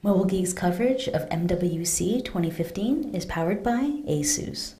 Mobile Geeks coverage of MWC 2015 is powered by ASUS.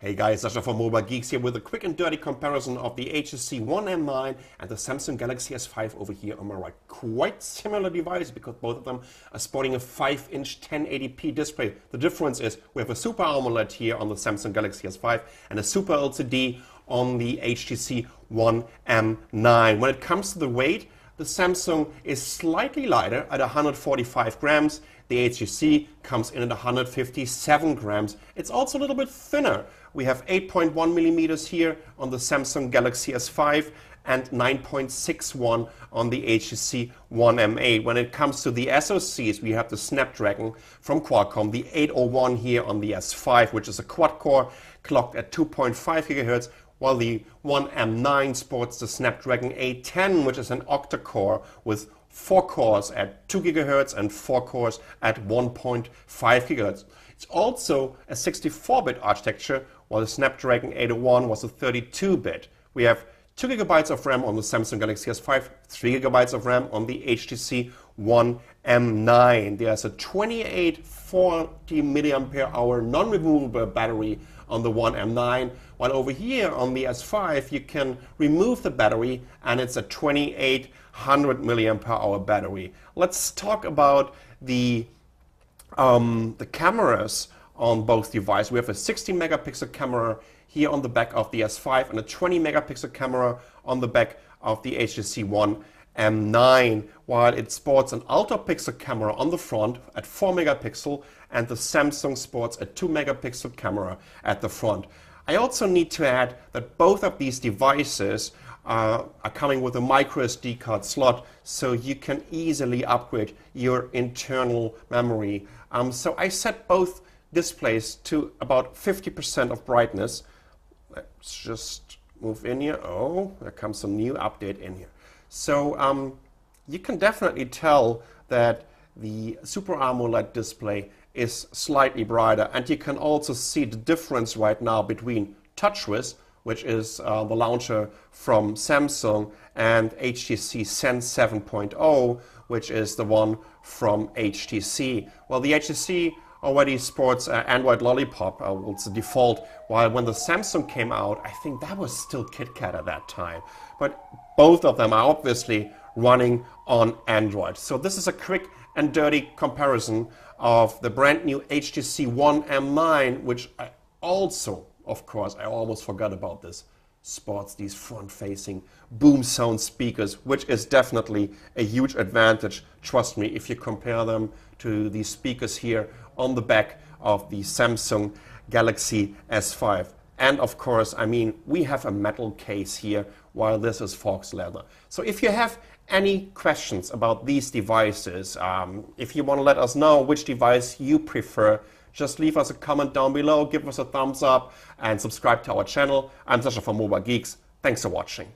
Hey guys, Sasha from Mobile Geeks here with a quick and dirty comparison of the HTC One M9 and the Samsung Galaxy S5 over here on my right. Quite similar device because both of them are sporting a 5-inch 1080p display. The difference is we have a Super AMOLED here on the Samsung Galaxy S5 and a Super LCD on the HTC One M9. When it comes to the weight, the Samsung is slightly lighter at 145 grams. The HTC comes in at 157 grams. It's also a little bit thinner. We have 8.1 millimeters here on the Samsung Galaxy S5 and 9.61 on the HTC One M8. When it comes to the SoCs, we have the Snapdragon from Qualcomm, the 801 here on the S5, which is a quad-core clocked at 2.5 gigahertz, while the One M9 sports the Snapdragon 810, which is an octa-core with 4 cores at 2 gigahertz and 4 cores at 1.5 gigahertz. It's also a 64-bit architecture, while the Snapdragon 801 was a 32-bit. We have 2 gigabytes of RAM on the Samsung Galaxy S5, 3 gigabytes of RAM on the HTC One M9. There's a 2840 milliampere hour non-removable battery on the One M9, while over here on the S5 you can remove the battery and it's a 2800 milliampere hour battery. Let's talk about the cameras on both devices. We have a 60 megapixel camera here on the back of the S5 and a 20 megapixel camera on the back of the HTC One M9, while it sports an ultra-pixel camera on the front at 4 megapixel and the Samsung sports a 2 megapixel camera at the front. I also need to add that both of these devices are coming with a micro SD card slot, so you can easily upgrade your internal memory. So I set both displays to about 50% of brightness. Let's just move in here. Oh, there comes some new update in here. So you can definitely tell that the Super AMOLED display is slightly brighter, and you can also see the difference right now between TouchWiz, which is the launcher from Samsung, and HTC Sense 7.0, which is the one from HTC. Well, the HTC already sports Android Lollipop, it's the default, while when the Samsung came out, I think that was still KitKat at that time. But both of them are obviously running on Android. So this is a quick and dirty comparison of the brand new HTC One M9, which I also, of course, I almost forgot about this, sports these front-facing boom sound speakers, which is definitely a huge advantage, trust me, if you compare them to the speakers here on the back of the Samsung Galaxy S5. And of course, I mean, we have a metal case here, while this is fox leather. So if you have any questions about these devices, if you want to let us know which device you prefer, just leave us a comment down below, give us a thumbs up, and subscribe to our channel. I'm Sasha from Mobile Geeks. Thanks for watching.